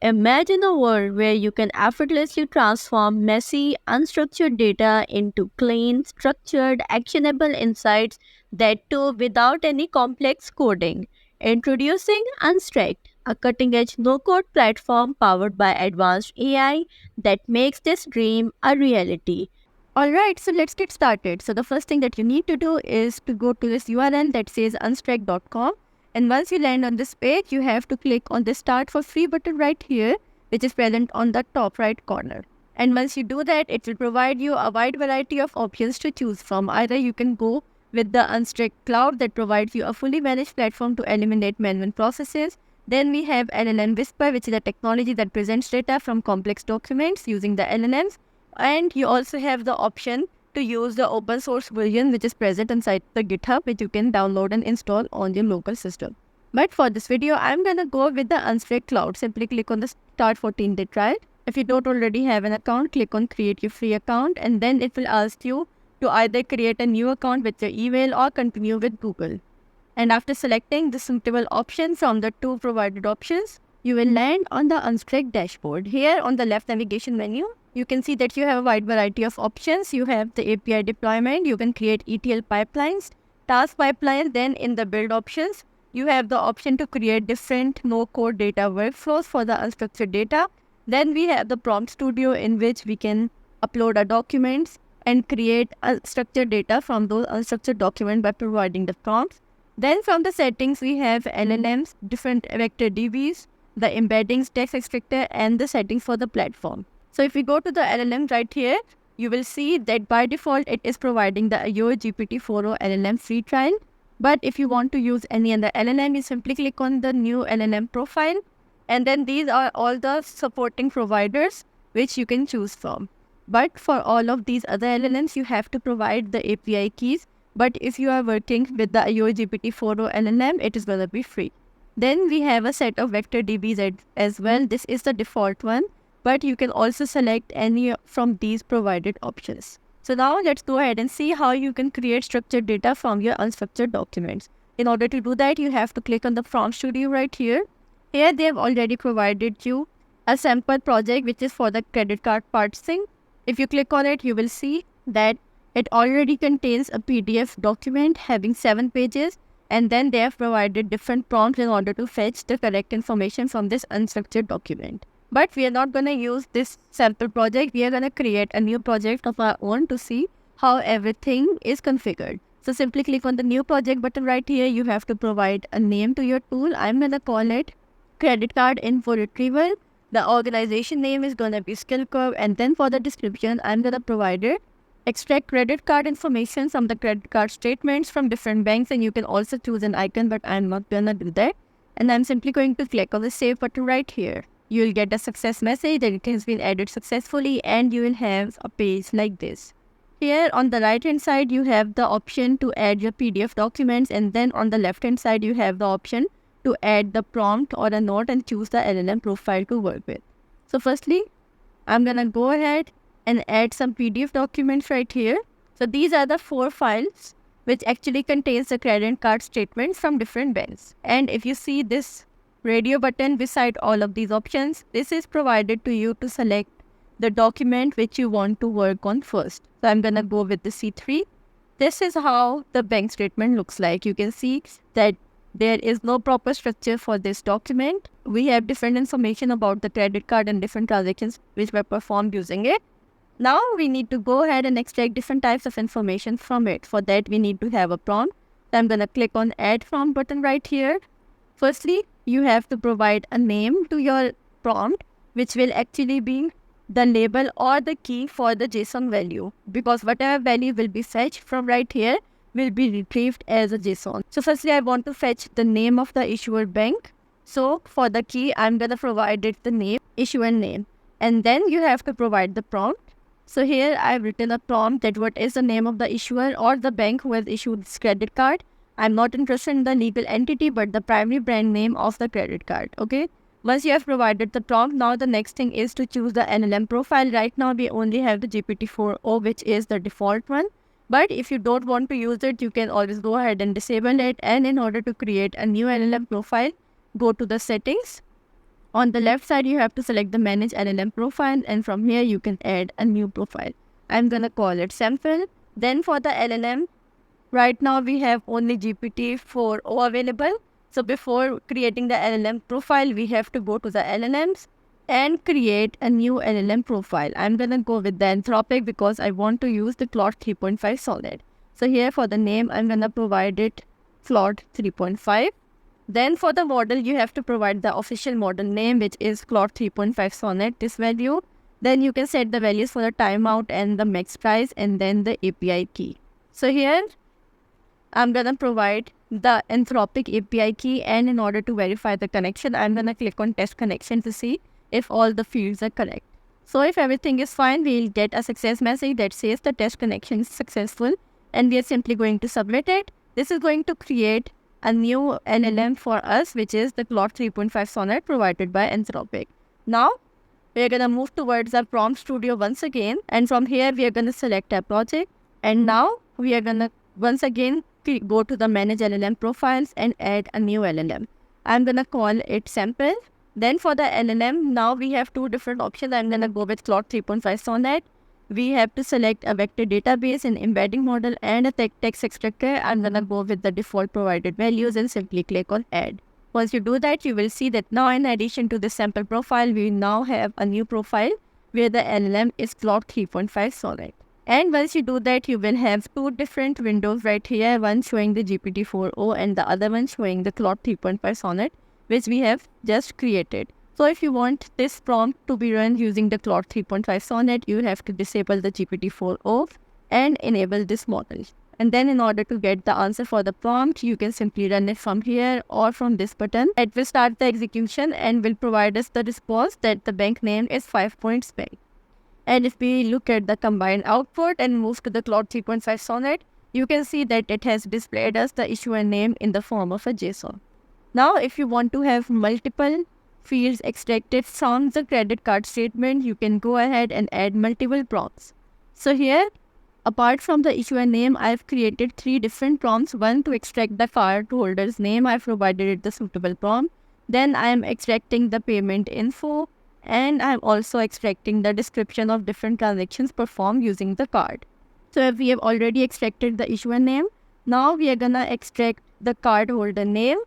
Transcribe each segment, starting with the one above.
Imagine a world where you can effortlessly transform messy, unstructured data into clean, structured, actionable insights that too without any complex coding. Introducing Unstruct, a cutting edge no code platform powered by advanced AI that makes this dream a reality. Alright, so let's get started. So, the first thing that you need to do is to go to this URL that says unstruct.com. And once you land on this page, you have to click on the Start for Free button right here, which is present on the top right corner. And once you do that, it will provide you a wide variety of options to choose from. Either you can go with the Unstruct Cloud that provides you a fully managed platform to eliminate manual processes. Then we have LLM Whisper, which is a technology that presents data from complex documents using the LLMs. And you also have the option to use the open source version which is present inside the GitHub, which you can download and install on your local system. But for this video, I'm gonna go with the Unstruct Cloud. Simply click on the Start 14-day trial. If you don't already have an account, click on Create Your Free Account, and then it will ask you to either create a new account with your email or continue with Google. And after selecting the suitable option from the two provided options, you will land on the Unstruct dashboard. Here on the left navigation menu, you can see that you have a wide variety of options. You have the API deployment, you can create ETL pipelines, task pipeline. Then in the build options, you have the option to create different no-code data workflows for the unstructured data. Then we have the Prompt Studio, in which we can upload our documents and create unstructured data from those unstructured documents by providing the prompts. Then from the settings, we have LLMs, different vector DBs, the embeddings, text extractor, and the settings for the platform. So if we go to the LLM right here, you will see that by default, it is providing the Azure GPT-4o LLM free trial. But if you want to use any other LLM, you simply click on the new LLM profile. And then these are all the supporting providers which you can choose from. But for all of these other LLMs, you have to provide the API keys. But if you are working with the Azure GPT-4o LLM, it is going to be free. Then we have a set of vector DBs as well. This is the default one, but you can also select any from these provided options. So now let's go ahead and see how you can create structured data from your unstructured documents. In order to do that, you have to click on the Prompt Studio right here. Here they have already provided you a sample project which is for the credit card parsing. If you click on it, you will see that it already contains a PDF document having 7 pages, and then they have provided different prompts in order to fetch the correct information from this unstructured document. But we are not going to use this sample project. We are going to create a new project of our own to see how everything is configured. So simply click on the new project button right here. You have to provide a name to your tool. I'm going to call it Credit Card Info Retrieval. The organization name is going to be Skill Curve, and then for the description, I'm going to provide it. Extract credit card information from the credit card statements from different banks, and you can also choose an icon, but I'm not gonna do that. And I'm simply going to click on the save button right here. You'll get a success message that it has been added successfully, and you will have a page like this. Here on the right hand side, you have the option to add your PDF documents, and then on the left hand side, you have the option to add the prompt or a note and choose the LLM profile to work with. So firstly, I'm gonna go ahead and add some PDF documents right here. So these are the 4 files which actually contains the credit card statements from different banks. And if you see this radio button beside all of these options, this is provided to you to select the document which you want to work on first. So I'm gonna go with the C3. This is how the bank statement looks like. You can see that there is no proper structure for this document. We have different information about the credit card and different transactions which were performed using it. Now we need to go ahead and extract different types of information from it. For that, we need to have a prompt. So I'm going to click on Add Prompt button right here. Firstly, you have to provide a name to your prompt, which will actually be the label or the key for the JSON value, because whatever value will be fetched from right here will be retrieved as a JSON. So firstly, I want to fetch the name of the issuer bank. So for the key, I'm going to provide it the name, issuer name. And then you have to provide the prompt. So here I've written a prompt that what is the name of the issuer or the bank who has issued this credit card. I'm not interested in the legal entity, but the primary brand name of the credit card. Okay. Once you have provided the prompt, now the next thing is to choose the LLM profile. Right now we only have the GPT-4o, which is the default one. But if you don't want to use it, you can always go ahead and disable it. And in order to create a new LLM profile, go to the settings. On the left side, you have to select the Manage LLM profile, and from here you can add a new profile. I'm gonna call it sample. Then for the LLM, right now we have only GPT-4o available. So before creating the LLM profile, we have to go to the LLMs and create a new LLM profile. I'm gonna go with the Anthropic because I want to use the Claude 3.5 Sonnet. So here for the name, I'm gonna provide it Claude 3.5. Then for the model, you have to provide the official model name, which is Claude 3.5 Sonnet, this value. Then you can set the values for the timeout and the max price, and then the API key. So here, I'm going to provide the Anthropic API key, and in order to verify the connection, I'm going to click on test connection to see if all the fields are correct. So if everything is fine, we'll get a success message that says the test connection is successful, and we are simply going to submit it. This is going to create a new LLM for us, which is the Claude 3.5 Sonnet provided by Anthropic. Now, we are going to move towards our Prompt Studio once again, and from here we are going to select our project, and now we are going to once again go to the Manage LLM profiles and add a new LLM. I'm going to call it sample. Then for the LLM, now we have two different options. I'm going to go with Claude 3.5 Sonnet. We have to select a vector database, an embedding model, and a text extractor. I'm going to go with the default provided values and simply click on add. Once you do that, you will see that now in addition to the sample profile, we now have a new profile where the LLM is Claude 3.5 Sonnet. And once you do that, you will have two different windows right here, one showing the GPT-4o and the other one showing the Claude 3.5 Sonnet, which we have just created. So if you want this prompt to be run using the Claude 3.5 Sonnet, you have to disable the GPT-4o and enable this model. And then in order to get the answer for the prompt, you can simply run it from here or from this button. It will start the execution and will provide us the response that the bank name is 5 Points Bank. And if we look at the combined output and move to the Claude 3.5 Sonnet, you can see that it has displayed us the issuer name in the form of a JSON. Now, if you want to have multiple fields extracted from the credit card statement, you can go ahead and add multiple prompts. So here, apart from the issuer name, I've created 3 different prompts. One to extract the card holder's name, I've provided it the suitable prompt. Then I am extracting the payment info, and I'm also extracting the description of different transactions performed using the card. So if we have already extracted the issuer name, now we are gonna extract the card holder name,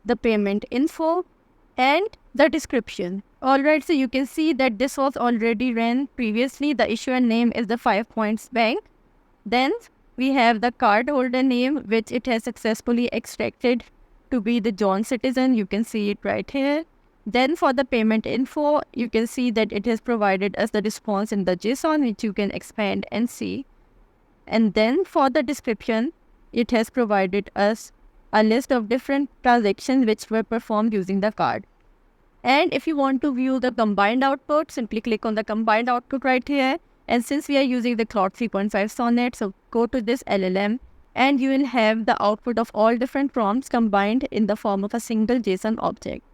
the payment info, and the description. Alright, so you can see that this was already ran previously. The issuer name is the 5 Points Bank. Then we have the card holder name, which it has successfully extracted to be the John Citizen. You can see it right here. Then for the payment info, you can see that it has provided us the response in the JSON, which you can expand and see. And then for the description, it has provided us a list of different transactions which were performed using the card. And if you want to view the combined output, simply click on the combined output right here. And since we are using the Claude 3.5 Sonnet, so go to this LLM and you will have the output of all different prompts combined in the form of a single JSON object.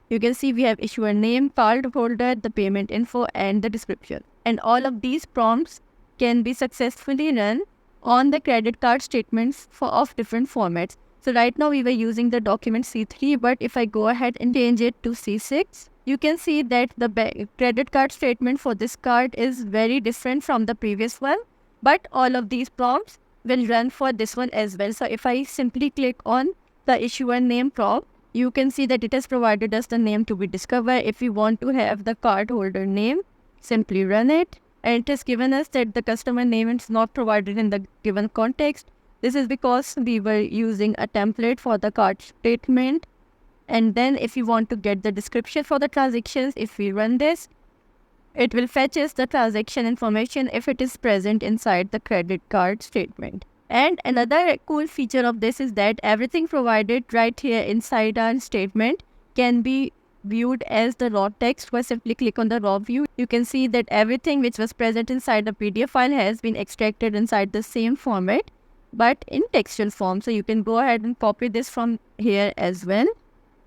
You can see we have issuer name, card holder, the payment info, and the description. And all of these prompts can be successfully run on the credit card statements of different formats. So right now we were using the document C3, but if I go ahead and change it to C6, you can see that the credit card statement for this card is very different from the previous one, but all of these prompts will run for this one as well. So if I simply click on the issuer name prompt, you can see that it has provided us the name to be discovered. If we want to have the card holder name, simply run it. And it has given us that the customer name is not provided in the given context. This is because we were using a template for the card statement. And then if you want to get the description for the transactions, if we run this, it will fetch us the transaction information if it is present inside the credit card statement. And another cool feature of this is that everything provided right here inside our statement can be viewed as the raw text. By simply click on the raw view, you can see that everything which was present inside the PDF file has been extracted inside the same format, but in textual form. So you can go ahead and copy this from here as well,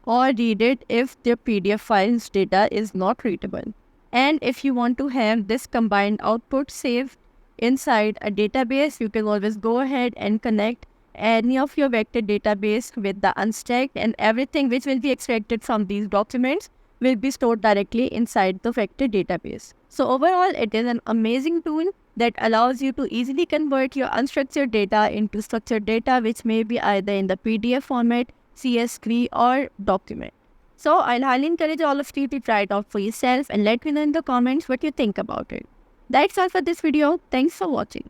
or read it if the PDF file's data is not readable. And if you want to have this combined output saved inside a database, you can always go ahead and connect any of your vector database with the Unstacked, and everything which will be extracted from these documents will be stored directly inside the vector database. So overall, it is an amazing tool that allows you to easily convert your unstructured data into structured data, which may be either in the PDF format, CSV, or document. So I'll highly encourage all of you to try it out for yourself and let me know in the comments what you think about it. That's all for this video. Thanks for watching.